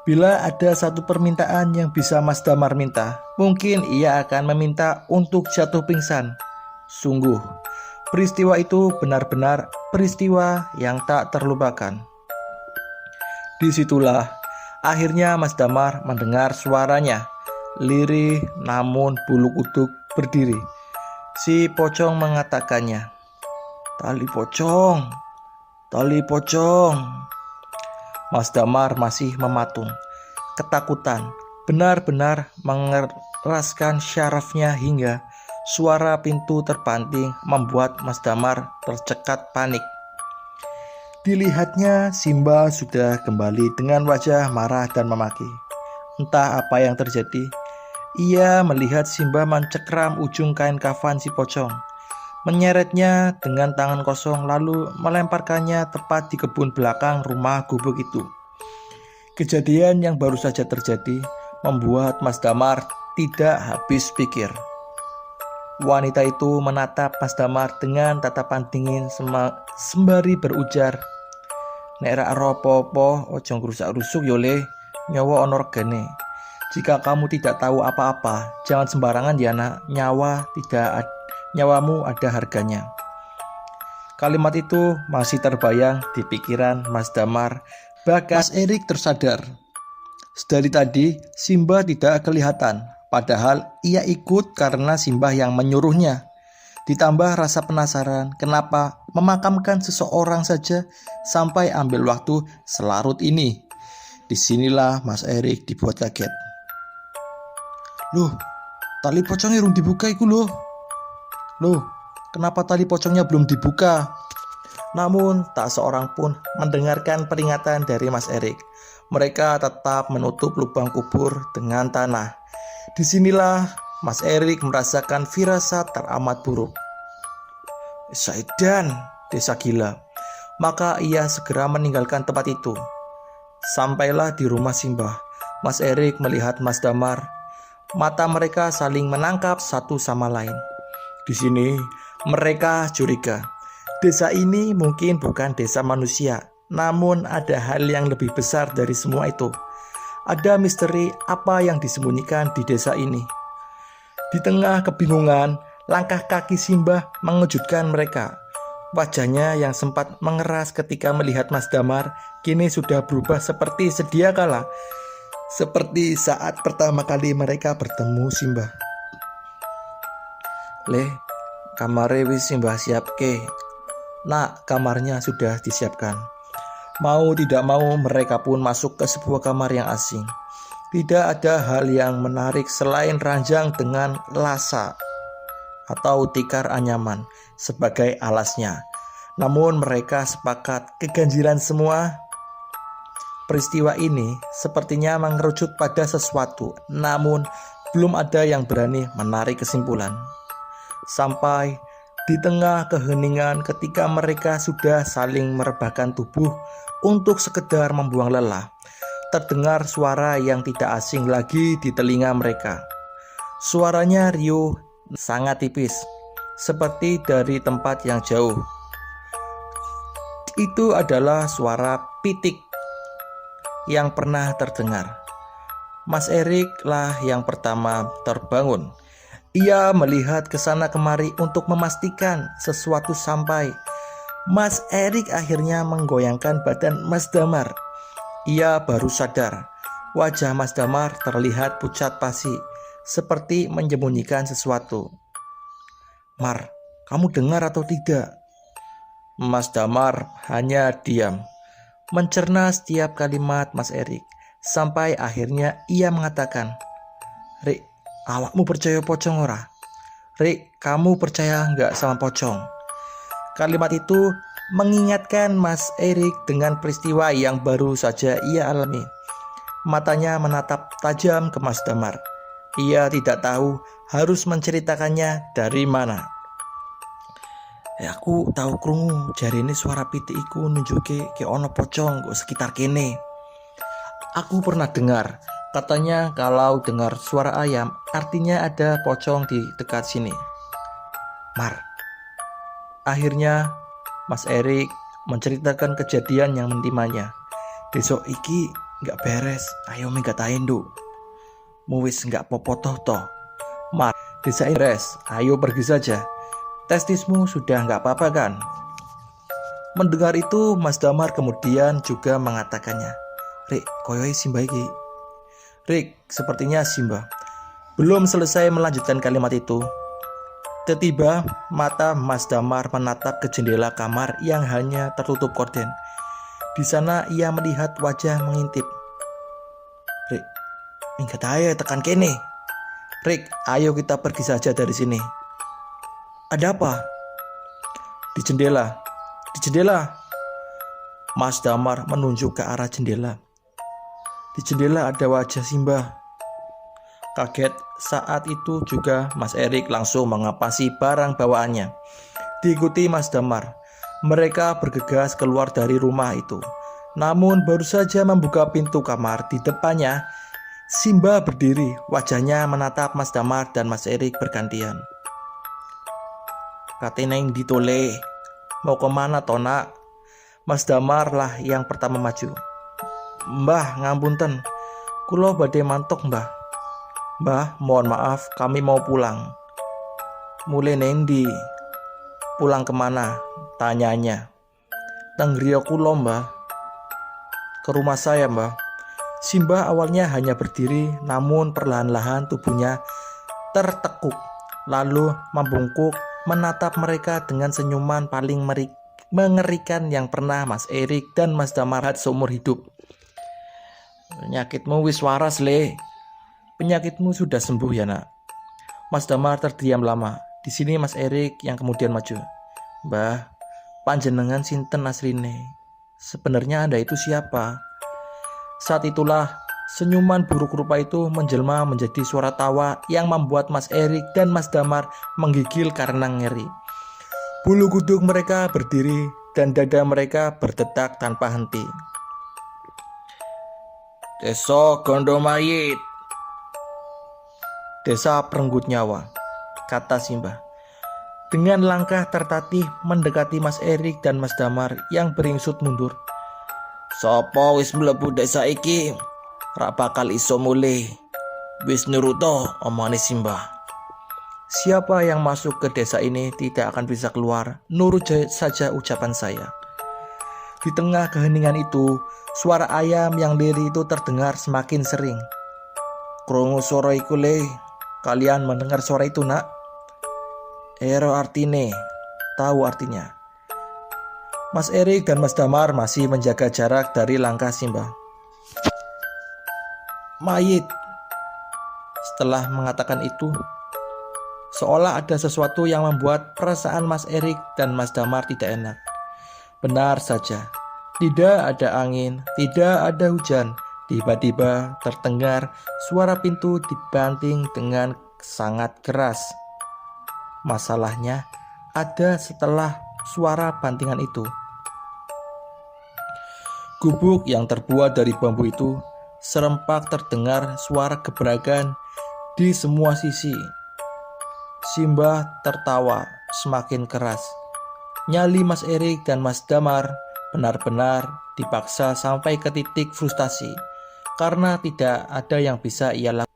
Bila ada satu permintaan yang bisa Mas Damar minta, mungkin ia akan meminta untuk jatuh pingsan. Sungguh, peristiwa itu benar-benar peristiwa yang tak terlupakan. Disitulah akhirnya Mas Damar mendengar suaranya, lirih namun bulu kuduk berdiri. Si pocong mengatakannya, "Tali pocong, tali pocong." Mas Damar masih mematung. Ketakutan benar-benar mengeraskan syarafnya hingga suara pintu terbanting membuat Mas Damar tercekat panik. Dilihatnya Simba sudah kembali dengan wajah marah dan memaki. Entah apa yang terjadi. Ia melihat Simba mencekram ujung kain kafan si pocong, menyeretnya dengan tangan kosong lalu melemparkannya tepat di kebun belakang rumah gubuk itu. Kejadian yang baru saja terjadi membuat Mas Damar tidak habis pikir. Wanita itu menatap Mas Damar dengan tatapan dingin sembari berujar, "Nek ra apa-apa ojo ngrusak-rusuk yo le, nyawa ana regane. Jika kamu tidak tahu apa-apa, jangan sembarangan ya nak, nyawamu ada harganya." Kalimat itu masih terbayang di pikiran Mas Damar. Bahkan Mas Erik tersadar. Dari tadi Simba tidak kelihatan, padahal ia ikut karena Simba yang menyuruhnya. Ditambah rasa penasaran kenapa memakamkan seseorang saja sampai ambil waktu selarut ini. Disinilah Mas Erik dibuat kaget. "Loh, tali pocongnya belum dibuka iku loh. Loh, kenapa tali pocongnya belum dibuka?" Namun tak seorang pun mendengarkan peringatan dari Mas Erik. Mereka tetap menutup lubang kubur dengan tanah. Disinilah Mas Erik merasakan firasat teramat buruk. Saidan, desa gila. Maka ia segera meninggalkan tempat itu. Sampailah di rumah Simbah. Mas Erik melihat Mas Damar. Mata mereka saling menangkap satu sama lain. Di sini mereka curiga. Desa ini mungkin bukan desa manusia, namun ada hal yang lebih besar dari semua itu. Ada misteri apa yang disembunyikan di desa ini. Di tengah kebingungan, langkah kaki Simbah mengejutkan mereka. Wajahnya yang sempat mengeras ketika melihat Mas Damar kini sudah berubah seperti sedia kala. Seperti saat pertama kali mereka bertemu Simbah. "Leh, kamare wis Simbah siapke." Nak, kamarnya sudah disiapkan. Mau tidak mau mereka pun masuk ke sebuah kamar yang asing. Tidak ada hal yang menarik selain ranjang dengan lasa atau tikar anyaman sebagai alasnya. Namun mereka sepakat keganjilan semua. Peristiwa ini sepertinya mengerucut pada sesuatu, namun belum ada yang berani menarik kesimpulan. Sampai di tengah keheningan ketika mereka sudah saling merebahkan tubuh untuk sekedar membuang lelah, terdengar suara yang tidak asing lagi di telinga mereka. Suaranya riuh, sangat tipis, seperti dari tempat yang jauh. Itu adalah suara pitik yang pernah terdengar. Mas Erik lah yang pertama terbangun. Ia melihat ke sana kemari untuk memastikan sesuatu sampai. Mas Erik akhirnya menggoyangkan badan Mas Damar. Ia baru sadar. Wajah Mas Damar terlihat pucat pasi, seperti menyembunyikan sesuatu. "Mar, kamu dengar atau tidak?" Mas Damar hanya diam, mencerna setiap kalimat Mas Erik, sampai akhirnya ia mengatakan, "Rik, awakmu percaya pocong ora? Rik, kamu percaya nggak sama pocong?" Kalimat itu mengingatkan Mas Erik dengan peristiwa yang baru saja ia alami. Matanya menatap tajam ke Mas Damar. Ia tidak tahu harus menceritakannya dari mana. Aku tahu krungu jarine suara pitik iku nunjuke ke ono pocong kok sekitar kene. Aku pernah dengar, katanya kalau dengar suara ayam artinya ada pocong di dekat sini. Mar. Akhirnya Mas Erik menceritakan kejadian yang menimanya. "Besok iki nggak beres, ayo minggatain do. Muwis nggak popotoh toh. Mar, desa ini beres, ayo pergi saja. Testismu sudah nggak apa-apa kan?" Mendengar itu Mas Damar kemudian juga mengatakannya. "Rik, koyoi Simbah iki." "Rik, sepertinya Simbah." Belum selesai melanjutkan kalimat itu, tiba-tiba mata Mas Damar menatap ke jendela kamar yang hanya tertutup korden. Di sana ia melihat wajah mengintip. "Rik, minggat aja tekan kene. Rik, ayo kita pergi saja dari sini." "Ada apa?" Di jendela. Mas Damar menunjuk ke arah jendela. Di jendela ada wajah Simbah. Kaget saat itu juga Mas Erik langsung mengepasi barang bawaannya. Diikuti Mas Damar, mereka bergegas keluar dari rumah itu. Namun baru saja membuka pintu kamar, di depannya Simbah berdiri, wajahnya menatap Mas Damar dan Mas Erik bergantian. "Kateneng ditole, mau kemana tonak?" Mas Damar lah yang pertama maju. "Mbah, ngampunten, kulo badhe mantuk mbah." "Mbah, mohon maaf, kami mau pulang." "Mulai nendi? Pulang kemana?" tanyanya. "Teng griya kulo mbah." "Ke rumah saya mbah." Simbah awalnya hanya berdiri, namun perlahan-lahan tubuhnya tertekuk, lalu membungkuk menatap mereka dengan senyuman paling mengerikan yang pernah Mas Erik dan Mas Damar lihat seumur hidup. "Penyakitmu wis waras le. Penyakitmu sudah sembuh ya nak." Mas Damar terdiam lama. Di sini Mas Erik yang kemudian maju. "Mbah, panjenengan sinten asline? Sebenarnya Anda itu siapa?" Saat itulah Senyuman buruk rupa itu menjelma menjadi suara tawa yang membuat Mas Erik dan Mas Damar menggigil karena ngeri. Bulu kuduk mereka berdiri dan dada mereka berdetak tanpa henti. Desa Gondomayit. Desa Perenggut Nyawa, kata Simbah. Dengan langkah tertatih mendekati Mas Erik dan Mas Damar yang beringsut mundur. Sapa wis mlebu desa iki? Rak bakal iso mulih. Wis nuruto omone Simbah. Siapa yang masuk ke desa ini tidak akan bisa keluar, nurut saja ucapan saya. Di tengah keheningan itu, suara ayam yang lirih itu terdengar semakin sering. Krungu suara iku le. Kalian mendengar suara itu, nak? Ero artine. Tahu artinya. Mas Erik dan Mas Damar masih menjaga jarak dari langkah Simbah. Mayit. Setelah mengatakan itu, seolah ada sesuatu yang membuat perasaan Mas Erik dan Mas Damar tidak enak. Benar saja, tidak ada angin, tidak ada hujan. Tiba-tiba terdengar suara pintu dibanting dengan sangat keras. Masalahnya ada setelah suara bantingan itu. Gubuk yang terbuat dari bambu itu serempak terdengar suara gebrakan di semua sisi. Simbah tertawa semakin keras. Nyali Mas Erik dan Mas Damar benar-benar dipaksa sampai ke titik frustasi karena tidak ada yang bisa ia lakukan.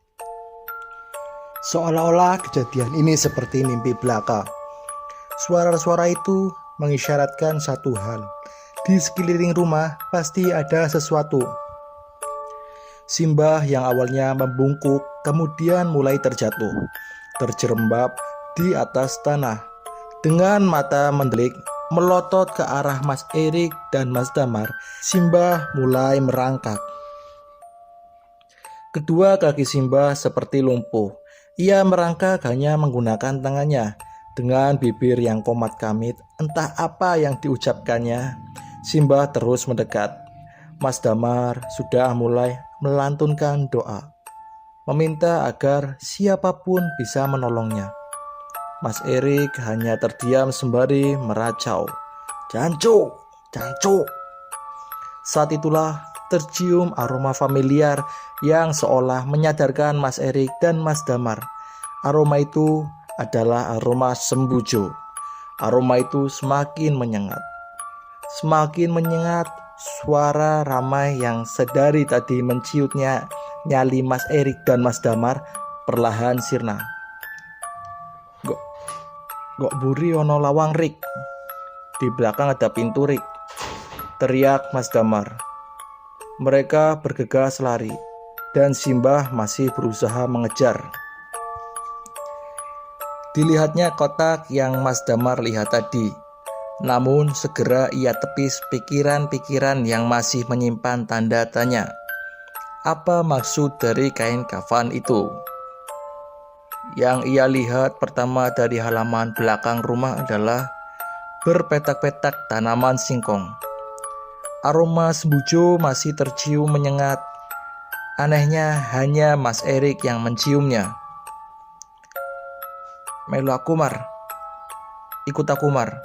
Seolah-olah kejadian ini seperti mimpi belaka. Suara-suara itu mengisyaratkan satu hal. Di sekeliling rumah pasti ada sesuatu. Simbah yang awalnya membungkuk kemudian mulai terjatuh, terjerembab di atas tanah. Dengan mata mendelik melotot ke arah Mas Erik dan Mas Damar, Simbah mulai merangkak. Kedua kaki Simbah seperti lumpuh. Ia merangkak hanya menggunakan tangannya. Dengan bibir yang komat kamit, entah apa yang diucapkannya, Simbah terus mendekat. Mas Damar sudah mulai melantunkan doa, meminta agar siapapun bisa menolongnya. Mas Erik hanya terdiam sembari meracau, "Jancuk, jancuk." Saat itulah tercium aroma familiar yang seolah menyadarkan Mas Erik dan Mas Damar. Aroma itu adalah aroma sembujo. Aroma itu semakin menyengat. Semakin menyengat, suara ramai yang sedari tadi menciutnya nyali Mas Erik dan Mas Damar perlahan sirna. Gok buri ono lawang Rik. Di belakang ada pintu Rik, teriak Mas Damar. Mereka bergegas lari dan Simbah masih berusaha mengejar. Dilihatnya kotak yang Mas Damar lihat tadi. Namun segera ia tepis pikiran-pikiran yang masih menyimpan tanda tanya. Apa maksud dari kain kafan itu? Yang ia lihat pertama dari halaman belakang rumah adalah berpetak-petak tanaman singkong. Aroma sembujo masih tercium menyengat. Anehnya hanya Mas Erik yang menciumnya. "Melu aku Mar, ikut aku Mar."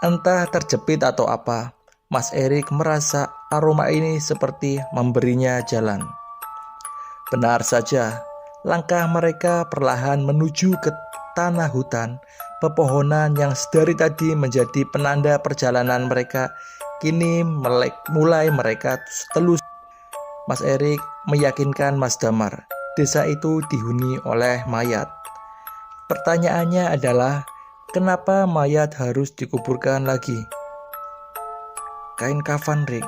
Entah terjepit atau apa, Mas Erik merasa aroma ini seperti memberinya jalan. Benar saja, langkah mereka perlahan menuju ke tanah hutan. Pepohonan yang sedari tadi menjadi penanda perjalanan mereka kini mulai mereka telus. Mas Erik meyakinkan Mas Damar, desa itu dihuni oleh mayat. Pertanyaannya adalah, kenapa mayat harus dikuburkan lagi? Kain kafan Rik,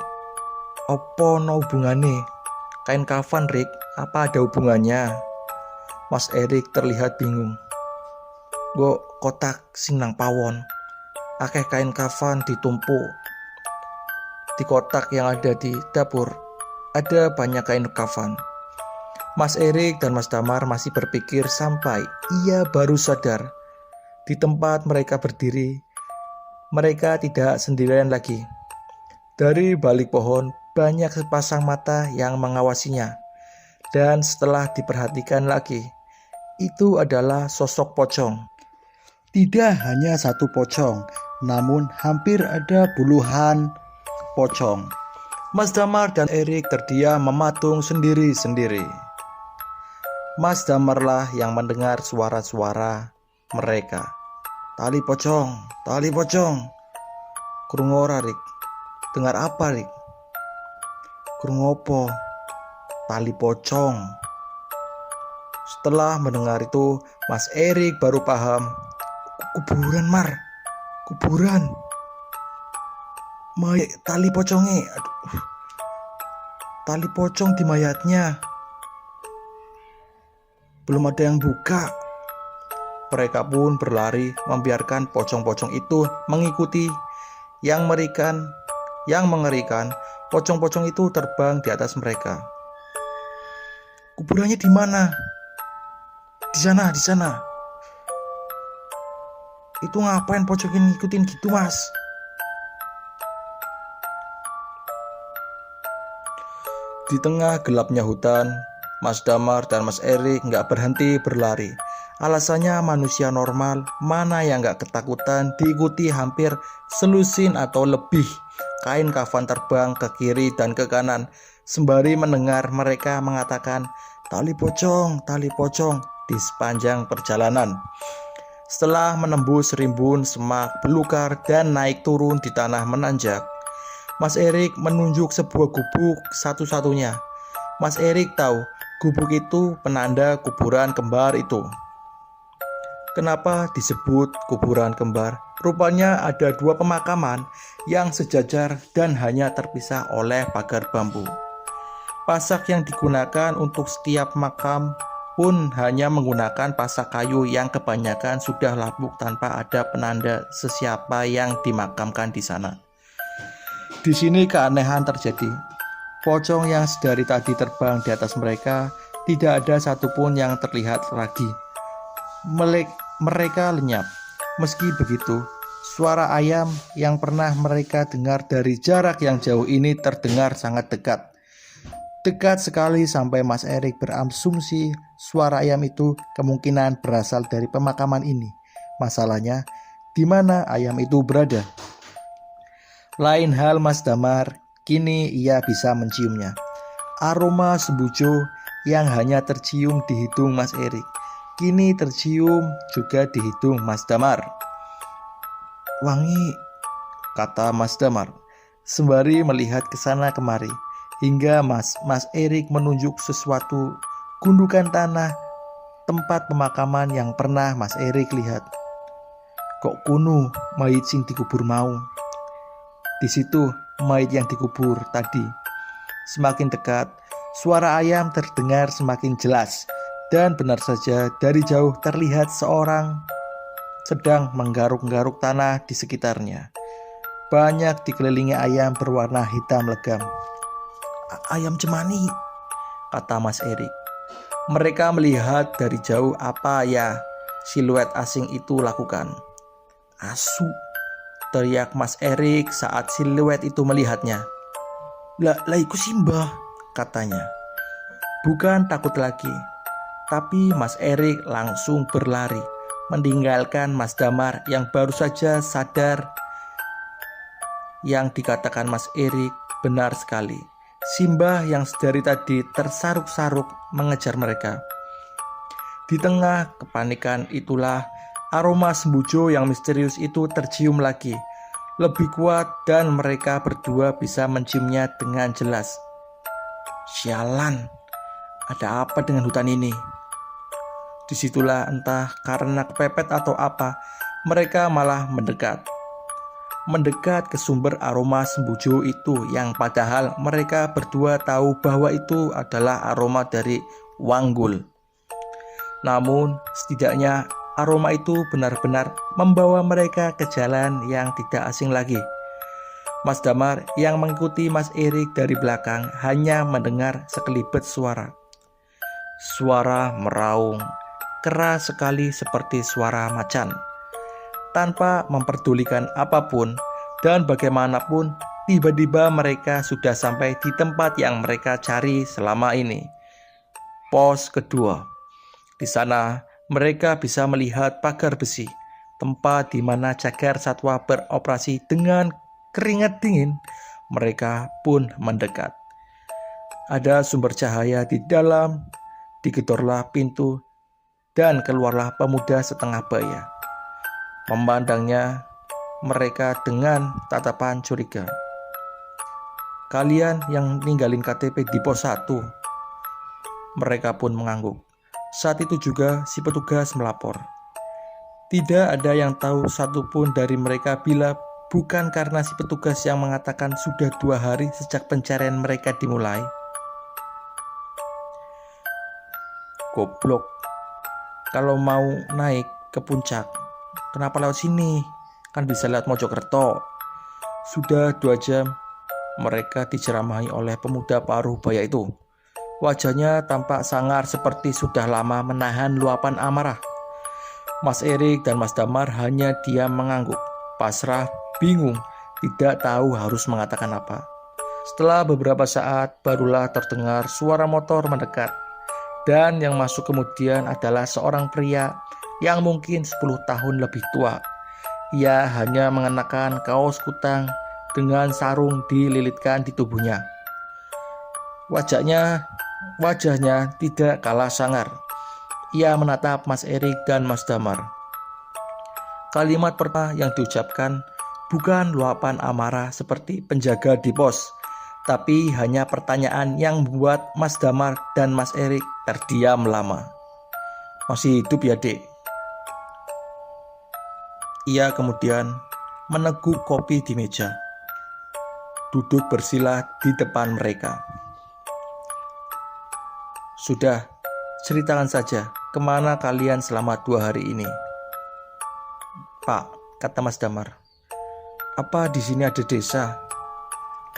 opo no hubungane? Kain kafan Rik, apa ada hubungannya? Mas Erik terlihat bingung. Go kotak sing nang pawon, akeh kain kafan ditumpuk. Di kotak yang ada di dapur ada banyak kain kafan. Mas Erik dan Mas Damar masih berpikir sampai ia baru sadar. Di tempat mereka berdiri, mereka tidak sendirian lagi. Dari balik pohon banyak sepasang mata yang mengawasinya. Dan setelah diperhatikan lagi, itu adalah sosok pocong. Tidak hanya satu pocong, namun hampir ada puluhan pocong. Mas Damar dan Erik terdiam mematung sendiri-sendiri. Mas Damarlah yang mendengar suara-suara mereka. Tali pocong, tali pocong. Krungu ora, Rik? Dengar apa, Rik? Krungu opo? Tali pocong. Setelah mendengar itu, Mas Erik baru paham. Kuburan, Mar. Kuburan. Tali pocongnya. Aduh. Tali pocong di mayatnya. Belum ada yang buka. Mereka pun berlari membiarkan pocong-pocong itu mengikuti. Yang mengerikan, pocong-pocong itu terbang di atas mereka. Kuburannya di mana? Di sana, di sana. Itu ngapain pocong ini ngikutin gitu, Mas? Di tengah gelapnya hutan, Mas Damar dan Mas Erik nggak berhenti berlari. Alasannya manusia normal, mana yang nggak ketakutan diikuti hampir selusin atau lebih kain kafan terbang ke kiri dan ke kanan, sembari mendengar mereka mengatakan tali pocong di sepanjang perjalanan. Setelah menembus rimbun semak belukar dan naik turun di tanah menanjak, Mas Erik menunjuk sebuah gubuk satu-satunya. Mas Erik tahu gubuk itu penanda kuburan kembar itu. Kenapa disebut kuburan kembar? Rupanya ada dua pemakaman yang sejajar dan hanya terpisah oleh pagar bambu. Pasak yang digunakan untuk setiap makam pun hanya menggunakan pasak kayu yang kebanyakan sudah lapuk tanpa ada penanda sesiapa yang dimakamkan di sana. Di sini keanehan terjadi. Pocong yang sedari tadi terbang di atas mereka tidak ada satupun yang terlihat lagi. Mereka lenyap. Meski begitu, suara ayam yang pernah mereka dengar dari jarak yang jauh ini terdengar sangat dekat. Dekat sekali sampai Mas Erik berasumsi suara ayam itu kemungkinan berasal dari pemakaman ini. Masalahnya, di mana ayam itu berada? Lain hal Mas Damar, kini ia bisa menciumnya. Aroma sembujo yang hanya tercium di hidung Mas Erik, kini tercium juga di hidung Mas Damar. Wangi, kata Mas Damar, sembari melihat ke sana kemari, hingga Mas Erik menunjuk sesuatu gundukan tanah tempat pemakaman yang pernah Mas Erik lihat. Kok kuno mayit sing dikubur mau? Di situ mayit yang dikubur tadi. Semakin dekat, suara ayam terdengar semakin jelas. Dan benar saja dari jauh terlihat seorang sedang menggaruk-garuk tanah di sekitarnya. Banyak dikelilingi ayam berwarna hitam legam. Ayam cemani, kata Mas Erik. Mereka melihat dari jauh apa ya siluet asing itu lakukan. Asu, teriak Mas Erik saat siluet itu melihatnya. Lah iku Simbah, katanya. Bukan takut lagi. Tapi Mas Erik langsung berlari, meninggalkan Mas Damar yang baru saja sadar. Yang dikatakan Mas Erik benar sekali. Simbah yang sedari tadi tersaruk-saruk mengejar mereka. Di tengah kepanikan itulah aroma sembujo yang misterius itu tercium lagi, lebih kuat dan mereka berdua bisa menciumnya dengan jelas. Sialan, ada apa dengan hutan ini? Disitulah entah karena kepepet atau apa, mereka malah mendekat ke sumber aroma sembujo itu yang padahal mereka berdua tahu bahwa itu adalah aroma dari wanggul. Namun setidaknya aroma itu benar-benar membawa mereka ke jalan yang tidak asing lagi. Mas Damar yang mengikuti Mas Erik dari belakang hanya mendengar sekelibet suara. Suara meraung, keras sekali seperti suara macan. Tanpa memperdulikan apapun dan bagaimanapun, tiba-tiba mereka sudah sampai di tempat yang mereka cari selama ini. pos kedua. Di sana mereka bisa melihat pagar besi, tempat di mana cagar satwa beroperasi dengan keringat dingin. Mereka pun mendekat. Ada sumber cahaya di dalam, digedorlah pintu, dan keluarlah pemuda setengah baya. Memandangnya mereka dengan tatapan curiga. Kalian yang ninggalin KTP di pos 1. Mereka pun mengangguk. Saat itu juga si petugas melapor. Tidak ada yang tahu satupun dari mereka bila bukan karena si petugas yang mengatakan sudah 2 hari sejak pencarian mereka dimulai. Goblok, kalau mau naik ke puncak, kenapa lewat sini? Kan bisa lewat Mojokerto. Sudah 2 jam mereka diceramahi oleh pemuda paruh baya itu. Wajahnya tampak sangar seperti sudah lama menahan luapan amarah. Mas Erik dan Mas Damar hanya diam mengangguk, pasrah, bingung, tidak tahu harus mengatakan apa. Setelah beberapa saat, barulah terdengar suara motor mendekat. Dan yang masuk kemudian adalah seorang pria yang mungkin 10 tahun lebih tua. Ia hanya mengenakan kaos kutang dengan sarung dililitkan di tubuhnya. Wajahnya tidak kalah sangar. Ia menatap Mas Erik dan Mas Damar. Kalimat pertama yang diucapkan bukan luapan amarah seperti penjaga di pos, tapi hanya pertanyaan yang membuat Mas Damar dan Mas Erik terdiam lama. Masih hidup ya, Dek? Ia kemudian meneguk kopi di meja, duduk bersila di depan mereka. Sudah, ceritakan saja kemana kalian selama 2 hari ini. Pak, kata Mas Damar, apa di sini ada desa?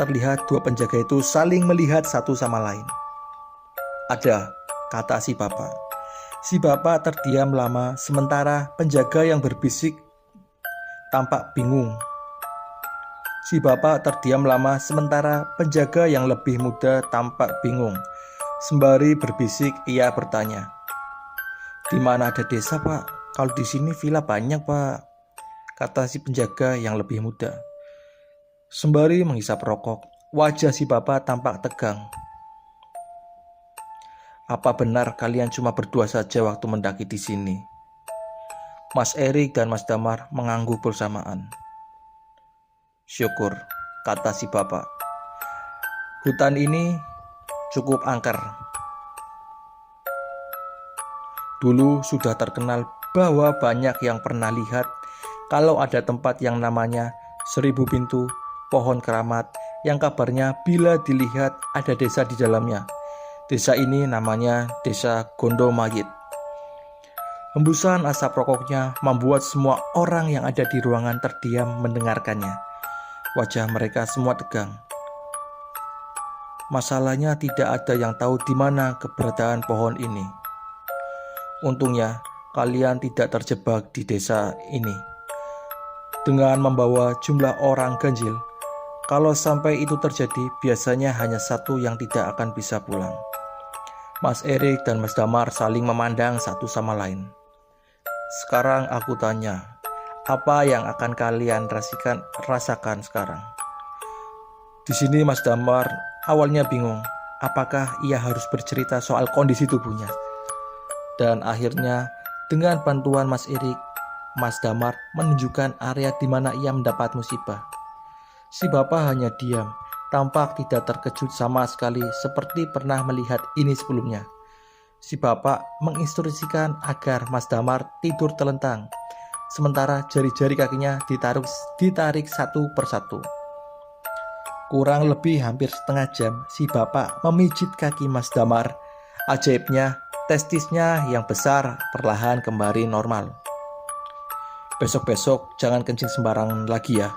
Terlihat 2 penjaga itu saling melihat satu sama lain. Ada, kata si bapak. Si bapak terdiam lama sementara penjaga yang berbisik tampak bingung. Si bapak terdiam lama sementara penjaga yang lebih muda tampak bingung. Sembari berbisik ia bertanya, "Di mana ada desa, Pak? Kalau di sini villa banyak, Pak," kata si penjaga yang lebih muda. Sembari menghisap rokok, wajah si bapak tampak tegang. "Apa benar kalian cuma berdua saja waktu mendaki di sini?" Mas Erik dan Mas Damar mengangguk bersamaan. "Syukur," kata si bapak. "Hutan ini cukup angker. Dulu sudah terkenal bahwa banyak yang pernah lihat kalau ada tempat yang namanya 1000 pintu, pohon keramat, yang kabarnya bila dilihat ada desa di dalamnya. Desa ini namanya Desa Gondomayit." Hembusan asap rokoknya membuat semua orang yang ada di ruangan terdiam mendengarkannya. Wajah mereka semua tegang. Masalahnya tidak ada yang tahu di mana keberadaan pohon ini. Untungnya kalian tidak terjebak di desa ini dengan membawa jumlah orang ganjil. Kalau sampai itu terjadi, biasanya hanya satu yang tidak akan bisa pulang. Mas Erik dan Mas Damar saling memandang satu sama lain. Sekarang aku tanya, apa yang akan kalian rasakan sekarang? Di sini Mas Damar awalnya bingung, apakah ia harus bercerita soal kondisi tubuhnya. Dan akhirnya dengan bantuan Mas Erik, Mas Damar menunjukkan area di mana ia mendapat musibah. Si bapak hanya diam, tampak tidak terkejut sama sekali seperti pernah melihat ini sebelumnya. Si bapak menginstruksikan agar Mas Damar tidur telentang, sementara jari-jari kakinya ditarik satu persatu. Kurang lebih hampir setengah jam, si bapak memijit kaki Mas Damar. Ajaibnya, testisnya yang besar perlahan kembali normal. "Besok-besok jangan kencing sembarangan lagi ya."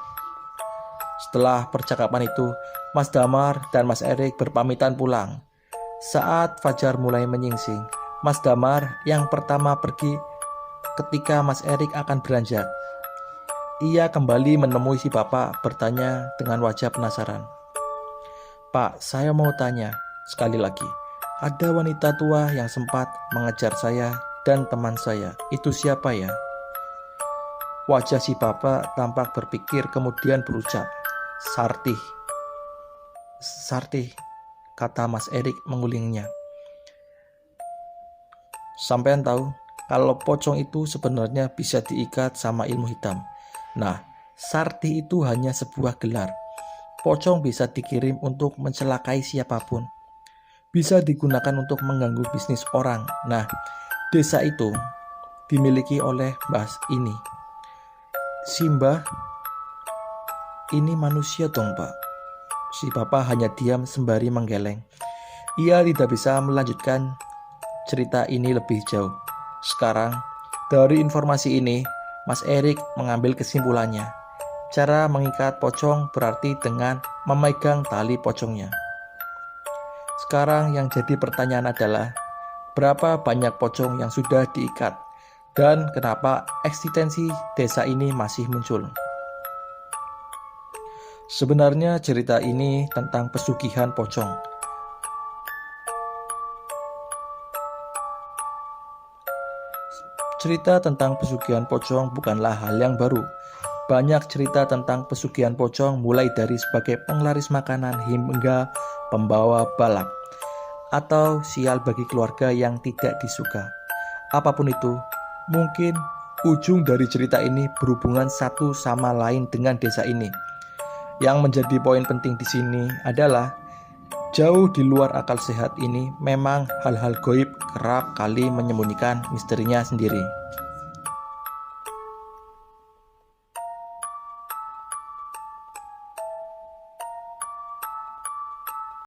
Setelah percakapan itu, Mas Damar dan Mas Erik berpamitan pulang. Saat fajar mulai menyingsing, Mas Damar yang pertama pergi ketika Mas Erik akan beranjak. Ia kembali menemui si bapak bertanya dengan wajah penasaran. "Pak, saya mau tanya sekali lagi, Ada wanita tua yang sempat mengejar saya dan teman saya. Itu siapa ya? Wajah si bapak tampak berpikir kemudian berucap, Sartih. Sartih, kata Mas Erik mengulingnya. Sampean tahu kalau pocong itu sebenarnya bisa diikat sama ilmu hitam. Nah, Sartih itu hanya sebuah gelar. Pocong bisa dikirim untuk mencelakai siapapun. Bisa digunakan untuk mengganggu bisnis orang. Nah, desa itu dimiliki oleh Mbah ini. Si Mbah ini manusia dong, Pak. Si bapak hanya diam sembari menggeleng. Ia tidak bisa melanjutkan cerita ini lebih jauh. Sekarang, dari informasi ini, Mas Erik mengambil kesimpulannya. Cara mengikat pocong berarti dengan memegang tali pocongnya. Sekarang yang jadi pertanyaan adalah, berapa banyak pocong yang sudah diikat? Dan kenapa eksistensi desa ini masih muncul? Sebenarnya cerita ini tentang pesugihan pocong. Cerita tentang pesugihan pocong bukanlah hal yang baru. Banyak cerita tentang pesugihan pocong mulai dari sebagai penglaris makanan hingga pembawa balak atau sial bagi keluarga yang tidak disuka. Apapun itu, mungkin ujung dari cerita ini berhubungan satu sama lain dengan desa ini. Yang menjadi poin penting di sini adalah jauh di luar akal sehat ini memang hal-hal goib kerap kali menyembunyikan misterinya sendiri.